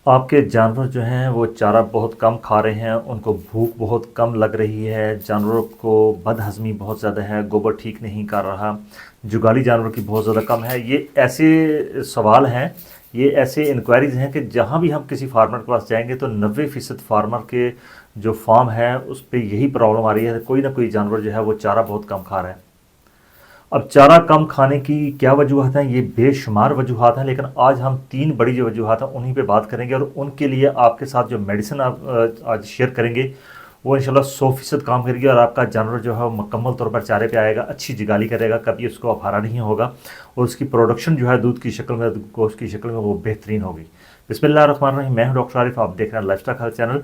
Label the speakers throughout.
Speaker 1: आपके जानवर जो हैं वो चारा बहुत कम खा रहे हैं, उनको भूख बहुत कम लग रही है, जानवरों को बदहज़मी बहुत ज़्यादा है, गोबर ठीक नहीं कर रहा, जुगाली जानवर की बहुत ज़्यादा कम है। ये ऐसे सवाल हैं, ये ऐसे इंक्वायरीज़ हैं कि जहाँ भी हम किसी फार्मर के पास जाएंगे तो 90% फार्मर के जो फार्म है उस पर यही प्रॉब्लम आ रही है, कोई ना कोई जानवर जो है वो चारा बहुत कम खा रहा है। अब चारा कम खाने की क्या वजूहत हैं? ये बेशुमार वजूहत हैं, लेकिन आज हम 3 बड़ी जो वजूहत हैं उन्हीं पे बात करेंगे और उनके लिए आपके साथ जो मेडिसिन आप आज शेयर करेंगे वो इंशाल्लाह 100% काम करेगी और आपका जानवर जो है वो मुकम्मल तौर पर चारे पे आएगा, अच्छी जिगाली करेगा, कभी उसको अफारा नहीं होगा और उसकी प्रोडक्शन जो है दूध की शक्ल में, गोश्त की शक्ल में वो बेहतरीन होगी। बिस्मिल्लाहिर्रहमानिर्रहीम, मैं हूं डॉक्टर आरिफ, आप देख रहे हैं लाइफस्टाइल हेल्थ चैनल।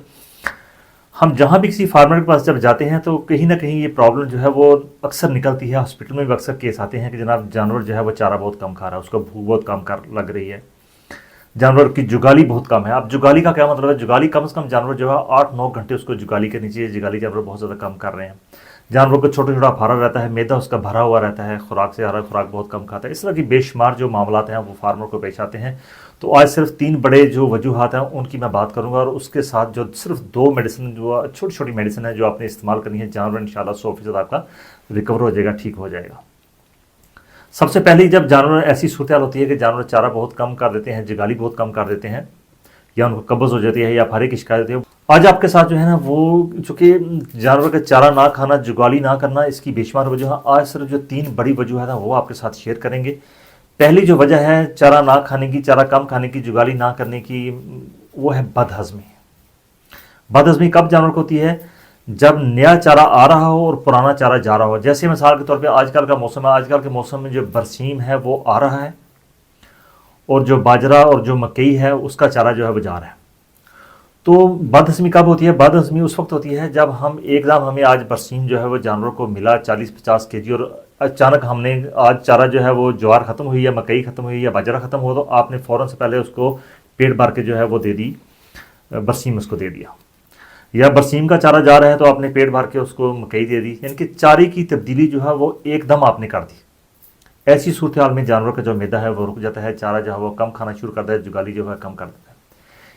Speaker 1: हम जहाँ भी किसी फार्मर के पास जब जाते हैं तो कहीं ना कहीं ये प्रॉब्लम जो है वो अक्सर निकलती है। हॉस्पिटल में भी अक्सर केस आते हैं कि जनाब जानवर जो है वो चारा बहुत कम खा रहा है, उसको भूख बहुत कम कर लग रही है, जानवर की जुगाली बहुत कम है। अब जुगाली का क्या मतलब है? जुगाली कम से कम जानवर जो है 8-9 घंटे उसको जुगाली करनी चाहिए। जुगाली जानवर बहुत ज़्यादा कम कर रहे हैं। जानवर को छोटा छोटा फारा रहता है, मैदा उसका भरा हुआ रहता है, खुराक से हरा खुराक बहुत कम खाता है। इस तरह की बेशुमार जो मामला हैं वो फार्मर को पेश आते हैं। तो आज सिर्फ 3 बड़े जो वजूहत हैं उनकी मैं बात करूंगा और उसके साथ जो सिर्फ 2 मेडिसिन, जो छोटी छोटी मेडिसिन है जो आपने इस्तेमाल करनी है, जानवर इंशाल्लाह 100% आपका रिकवर हो जाएगा, ठीक हो जाएगा। सबसे पहले जब जानवर ऐसी सूरत होती है कि जानवर चारा बहुत कम कर देते हैं, जुगाली बहुत कम कर देते हैं, या उनको कब्ज़ हो जाती है या फारे की शिकायत होती है, आज आपके साथ जो है ना वो चूँकि जानवर का चारा ना खाना, जुगाली ना करना, इसकी बेशुमार वजह है। आज सिर्फ जो 3 बड़ी वजह है वो आपके साथ शेयर करेंगे। पहली जो वजह है चारा ना खाने की, चारा कम खाने की, जुगाली ना करने की, वो है बदहज़मी। बदहज़मी कब जानवर को होती है? जब नया चारा आ रहा हो और पुराना चारा जा रहा हो। जैसे मिसाल के तौर पे आजकल का मौसम है, आजकल के मौसम में जो बरसीम है वो आ रहा है और जो बाजरा और जो मकई है उसका चारा जो है वो जा रहा है। तो बदहज़मी कब होती है? बदहज़मी उस वक्त होती है जब हम एकदम, हमें आज बरसीम जो है वो जानवरों को मिला 40-50 केजी और अचानक हमने आज चारा जो है वो ज्वार ख़त्म हुई या मकई ख़त्म हुई या बाजरा ख़त्म हुआ तो आपने फ़ौरन से पहले उसको पेट भर के जो है वो दे दी, बरसीम उसको दे दिया। या बरसीम का चारा जा रहा है तो आपने पेट भर के उसको मकई दे दी, यानी कि चारे की तब्दीली जो है वो एकदम आपने कर दी। ऐसी सूरत हाल में जानवर का जो मैदा है वो रुक जाता है, चारा जो है वो कम खाना शुरू करता है, जुगाली जो है कम कर देता है।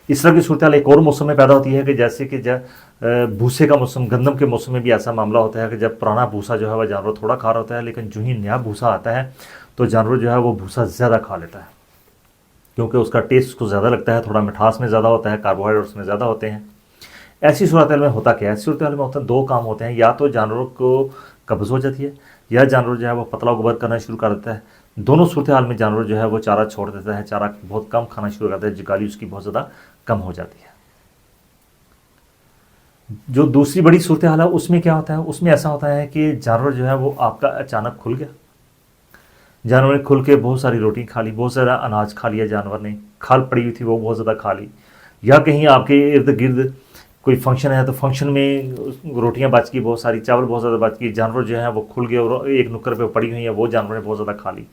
Speaker 1: इस तरह की सूरत हाल एक और मौसम में पैदा होती है कि जैसे कि जब भूसे का मौसम, गंदम के मौसम में भी ऐसा मामला होता है कि जब पुराना भूसा जो है वह जानवर थोड़ा खा रहा होता है, लेकिन जो ही नया भूसा आता है तो जानवर जो है वो भूसा ज़्यादा खा लेता है, क्योंकि उसका टेस्ट उसको ज़्यादा लगता है, थोड़ा मिठास में ज़्यादा होता है, कार्बोहाइड्रेट उसमें ज़्यादा होते हैं। ऐसी सूरत में होता क्या है? ऐसी सूरत में होता है 2 काम होते हैं, या तो जानवरों को कब्ज़ हो जाती है या जानवर जो है वो पतला गुबर करना शुरू कर देता है। दोनों सूरत हाल में जानवर जो है वो चारा छोड़ देता है, चारा बहुत कम खाना शुरू करता है, जुगाली उसकी बहुत ज़्यादा कम हो जाती है। जो दूसरी बड़ी सूरत हाल है उसमें क्या होता है? उसमें ऐसा होता है कि जानवर जो है वो आपका अचानक खुल गया, जानवर ने खुल के बहुत सारी रोटी खा ली, बहुत सारा अनाज खा लिया, जानवर ने खाल पड़ी हुई थी वो बहुत ज़्यादा खा ली, या कहीं आपके इर्द गिर्द कोई फंक्शन है तो फंक्शन में रोटियां बच गई, बहुत सारी चावल बहुत ज़्यादा बच गई, जानवर जो है वो खुल गए और एक नुक्कर पे पड़ी हुई है वो जानवर ने बहुत ज़्यादा खा ली।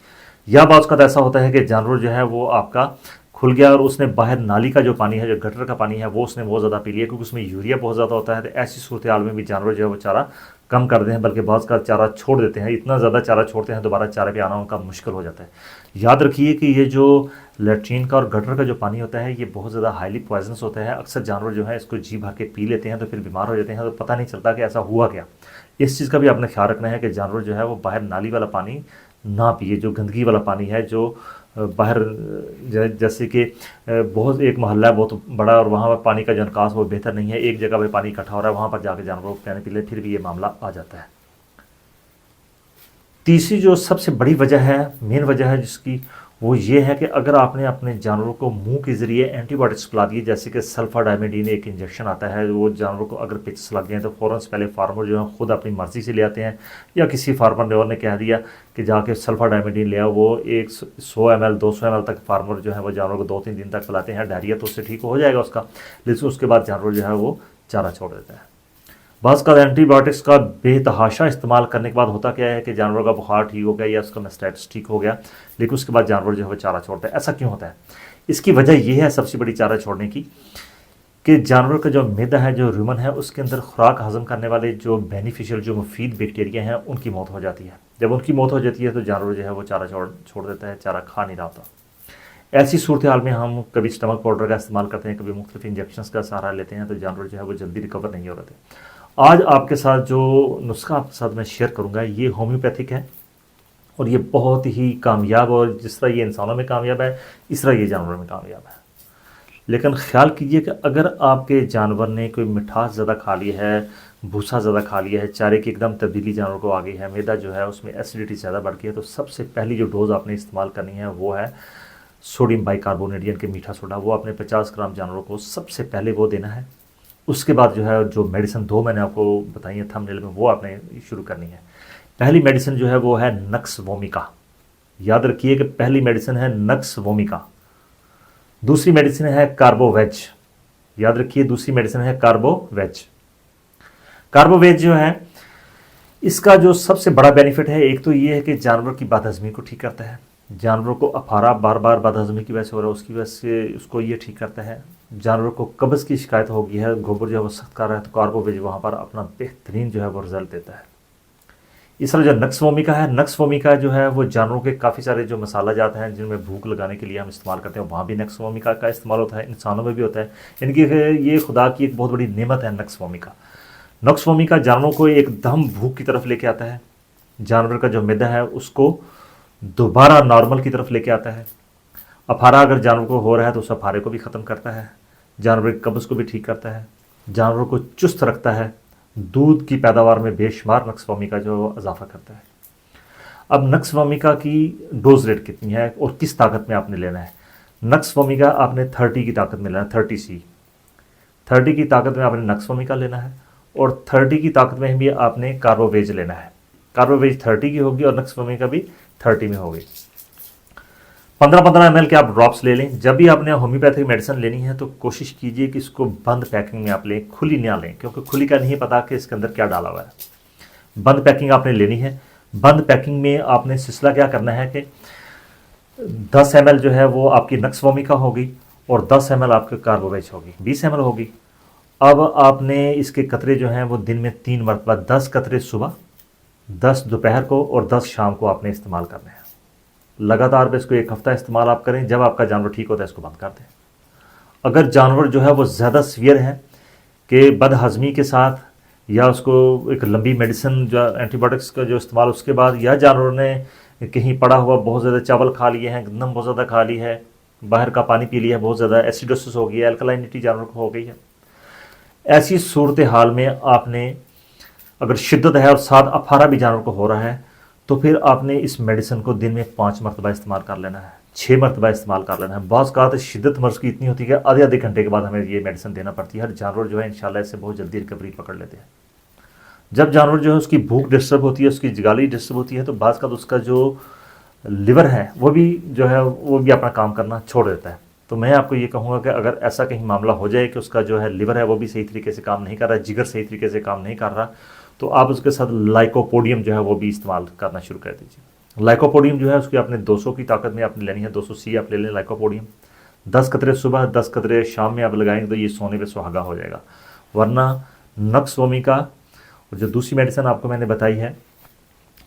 Speaker 1: या बात का ऐसा होता है कि जानवर जो है वो आपका खुल गया और उसने बाहर नाली का जो पानी है, जो गटर का पानी है, वो उसने बहुत ज़्यादा पी लिया, क्योंकि उसमें यूरिया बहुत ज़्यादा होता है। तो ऐसी सूरत हाल में भी जानवर जो है वो चारा कम कर देते हैं, बल्कि बहुत का चारा छोड़ देते हैं। इतना ज़्यादा चारा छोड़ते हैं दोबारा चारे पे आना उनका मुश्किल हो जाता है। याद रखिए कि ये जो लेट्रिन का और गटर का जो पानी होता है ये बहुत ज़्यादा हाईली पॉइजनस होता है। अक्सर जानवर जो है इसको जी भर के पी लेते हैं तो फिर बीमार हो जाते हैं, तो पता नहीं चलता कि ऐसा हुआ क्या। इस चीज़ का भी आपने ख्याल रखना है कि जानवर जो है वो बाहर नाली वाला पानी ना पिए, जो गंदगी वाला पानी है, जो बाहर जैसे कि बहुत एक मोहल्ला है बहुत बड़ा और वहाँ पर पानी का जो निकास वो बेहतर नहीं है, एक जगह पर पानी इकट्ठा हो रहा है, वहाँ पर जाकर जानवरों को पानी पी ले, फिर भी ये मामला आ जाता है। तीसरी जो सबसे बड़ी वजह है, मेन वजह है जिसकी, वो ये है कि अगर आपने अपने जानवरों को मुंह के ज़रिए एंटीबायोटिक्स पिला दिए, जैसे कि सल्फाडाइमिडीन एक इंजेक्शन आता है, वो जानवरों को अगर पिक्स लग गए तो फ़ौरन से पहले फार्मर जो है खुद अपनी मर्ज़ी से ले आते हैं, या किसी फार्मर ने और ने कह दिया कि जाके सल्फाडाइमिडीन ले आओ, वो 100 ml 200 ml तक फार्मर जो है वो जानवर को 2-3 दिन तक पिलाते हैं। डायरिया तो उससे ठीक हो जाएगा उसका, लेकिन उसके बाद जानवर जो है वो चारा छोड़ देता है। बस का एंटीबायोटिक्स का बेतहाशा इस्तेमाल करने के बाद होता क्या है कि जानवर का बुखार ठीक हो गया या उसका मेस्टाइटिस ठीक हो गया, लेकिन उसके बाद जानवर जो है वो चारा छोड़ता है। ऐसा क्यों होता है? इसकी वजह यह है सबसे बड़ी चारा छोड़ने की, कि जानवर का जो मैदा है, जो रूमन है, उसके अंदर खुराक हजम करने वाले जो बेनिफिशियल, जो मुफीद बैक्टीरिया हैं, उनकी मौत हो जाती है। जब उनकी मौत हो जाती है तो जानवर जो है वो चारा छोड़ देता है, चारा खा नहीं रहा होता। ऐसी सूरत हाल में हम कभी स्टमक पाउडर का इस्तेमाल करते हैं, कभी मुख्तलिफ इंजेक्शंस का सहारा लेते हैं, तो जानवर जो है वो जल्दी रिकवर नहीं हो रहे थे। आज आपके साथ जो नुस्खा आपके साथ मैं शेयर करूँगा ये होम्योपैथिक है और ये बहुत ही कामयाब, और जिस तरह ये इंसानों में कामयाब है इस तरह ये जानवरों में कामयाब है। लेकिन ख्याल कीजिए कि अगर आपके जानवर ने कोई मिठास ज़्यादा खा ली है, भूसा ज़्यादा खा लिया है, चारे की एकदम तब्दीली जानवर को आ गई है, मैदा जो है उसमें एसिडिटी ज़्यादा बढ़ गई है, तो सबसे पहली जो डोज़ आपने इस्तेमाल करनी है वो है सोडियम बाइकार्बोनेट यानी कि मीठा सोडा। वो आपने 50 ग्राम जानवरों को सबसे पहले वो देना है। उसके बाद जो है जो मेडिसिन दो मैंने आपको बताई है थंबनेल में, वो आपने शुरू करनी है। पहली मेडिसिन जो है वो है नक्स वोमिका। याद रखिए कि पहली मेडिसिन है नक्स वोमिका। दूसरी मेडिसिन है कार्बोवेज। याद रखिए दूसरी मेडिसिन है कार्बोवेज। कार्बोवेज जो है इसका जो सबसे बड़ा बेनिफिट है, एक तो ये है कि जानवर की बदहजमी को ठीक करता है। जानवर को अफारा बार बार बदहजमी की वजह से हो रहा है, उसकी वजह से उसको ये ठीक करता है। जानवर को कब्ज़ की शिकायत हो गई है, गोबर जो है वो सख्त कर रहा है, तो कार्बोवेज वहाँ पर अपना बेहतरीन जो है वो रिजल्ट देता है। इस तरह जो नक्स वोमिका है, नक्स वोमिका जो है वो जानवरों के काफ़ी सारे जो मसाला जात हैं जिनमें भूख लगाने के लिए हम इस्तेमाल करते हैं, वहाँ भी नक्स वोमिका का इस्तेमाल होता है, इंसानों में भी होता है। यानी कि ये खुदा की एक बहुत बड़ी नेमत है नक्स वोमिका। नक्स वोमिका जानवरों को एकदम भूख की तरफ लेके आता है, जानवर का जो मैदा है उसको दोबारा नॉर्मल की तरफ लेके आता है। अफारा अगर जानवर को हो रहा है तो उस अफारे को भी ख़त्म करता है, जानवर की कब्ज़ को भी ठीक करता है, जानवर को चुस्त रखता है, दूध की पैदावार में बेशुमार नक्स वोमिका जो इजाफा करता है। अब नक्स वोमिका की डोज रेट कितनी है और किस ताकत में आपने लेना है? नक्स वोमिका आपने 30 की ताकत में लेना है, 30C। 30 की ताकत में आपने नक्स वोमिका लेना है और 30 की ताकत में भी आपने कार्बोवेज लेना है। कार्बोवेज 30 की होगी और नक्स वोमिका भी 30 में होगी। 15-15 ml के आप ड्रॉप्स ले लें। जब भी आपने होम्योपैथिक मेडिसिन लेनी है तो कोशिश कीजिए कि इसको बंद पैकिंग में आप लें, खुली ना लें, क्योंकि खुली का नहीं पता कि इसके अंदर क्या डाला हुआ है। बंद पैकिंग आपने लेनी है। बंद पैकिंग में आपने सिलसिला क्या करना है कि 10 ml जो है वो आपकी नक्स वोमिका होगी और 10 ml आपके कार्बोवेज होगी, 20 ml होगी। अब आपने इसके कतरे जो हैं वो दिन में 3 मरतबा, 10 कतरे सुबह, 10 दोपहर को और 10 शाम को आपने इस्तेमाल करने हैं। लगातार पे इसको 1 हफ्ता इस्तेमाल आप करें। जब आपका जानवर ठीक होता है इसको बंद कर दें। अगर जानवर जो है वो ज़्यादा सीवियर है कि बदहजमी के साथ या उसको एक लंबी मेडिसिन जो एंटीबायोटिक्स का जो इस्तेमाल उसके बाद, या जानवर ने कहीं पड़ा हुआ बहुत ज़्यादा चावल खा लिए हैं, गंदम बहुत ज़्यादा खा ली है, बाहर का पानी पी लिया है, बहुत ज़्यादा एसिडोसिस हो गई है, अल्कलाइनिटी जानवर को हो गई है, ऐसी सूरत हाल में आपने अगर शिद्दत है और साथ अफारा भी जानवर को हो रहा है तो फिर आपने इस मेडिसिन को दिन में 5 मरतबा इस्तेमाल कर लेना है, 6 मरतबा इस्तेमाल कर लेना है। बाज़ का शिद्दत मर्ज़ की इतनी होती है कि आधे घंटे के बाद हमें ये मेडिसिन देना पड़ती है। हर जानवर जो है इंशाल्लाह इससे बहुत जल्दी रिकवरी पकड़ लेते हैं। जब जानवर जो है उसकी भूख डिस्टर्ब होती है, उसकी जगाली डिस्टर्ब होती है, तो बाज़ का उसका जो लिवर है वो भी जो है वो भी अपना काम करना छोड़ देता है। तो मैं आपको ये कहूँगा कि अगर ऐसा कहीं मामला हो जाए कि उसका जो है लिवर है वो भी सही तरीके से काम नहीं कर रहा, जिगर सही तरीके से काम नहीं कर रहा, तो आप उसके साथ लाइकोपोडियम जो है वो भी इस्तेमाल करना शुरू कर दीजिए। लाइकोपोडियम जो है उसकी आपने 200 की ताकत में आपने लेनी है, 200C आप ले लें लाइकोपोडियम। 10 कतरे सुबह, 10 कतरे शाम में आप लगाएंगे तो ये सोने पे सुहागा हो जाएगा। वरना नक्स वोमिका और जो दूसरी मेडिसिन आपको मैंने बताई है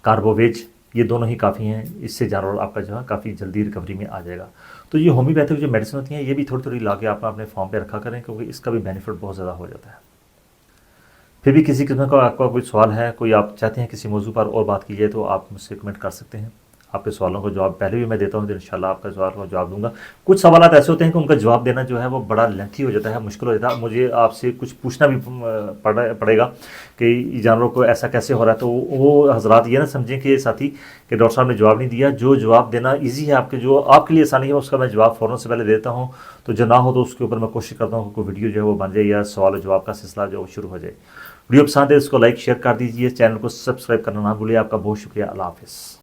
Speaker 1: कार्बोवेज, ये दोनों ही काफ़ी हैं। इससे जानवर आपका जो है काफ़ी जल्दी रिकवरी में आ जाएगा। तो ये होम्योपैथिक जो मेडिसिन होती हैं ये भी थोड़ी थोड़ी ला के आप अपने फॉर्म पे रखा करें, क्योंकि इसका भी बेनिफिट बहुत ज़्यादा हो जाता है। फिर भी किसी किस्म का आपका कोई सवाल है, कोई आप चाहते हैं किसी मौजू पर और बात की जाए, तो आप मुझसे कमेंट कर सकते हैं। आपके सवालों का जवाब पहले भी मैं देता हूँ, तो इंशाल्लाह आपका सवाल का जवाब दूंगा। कुछ सवाल ऐसे होते हैं कि उनका जवाब देना जो है वो बड़ा लेंथी हो जाता है, मुश्किल हो जाता है। मुझे आपसे कुछ पूछना भी पड़ेगा कि जानवरों को ऐसा कैसे हो रहा है। तो वो हजरात ये ना समझें कि साथी कि डॉक्टर साहब ने जवाब नहीं दिया। जो जवाब देना ईजी है, आपके जो आपके लिए आसानी है उसका मैं जवाब फ़ौरन से पहले देता हूँ। तो जो ना हो तो उसके ऊपर मैं कोशिश करता हूँ कोई वीडियो जो है वो बन जाए या सवाल जवाब का सिलसिला जो शुरू हो जाए। वीडियो पसंद है इसको लाइक शेयर कर दीजिए, चैनल को सब्सक्राइब करना ना भूलिए। आपका बहुत शुक्रिया। अल्लाह हाफिज़।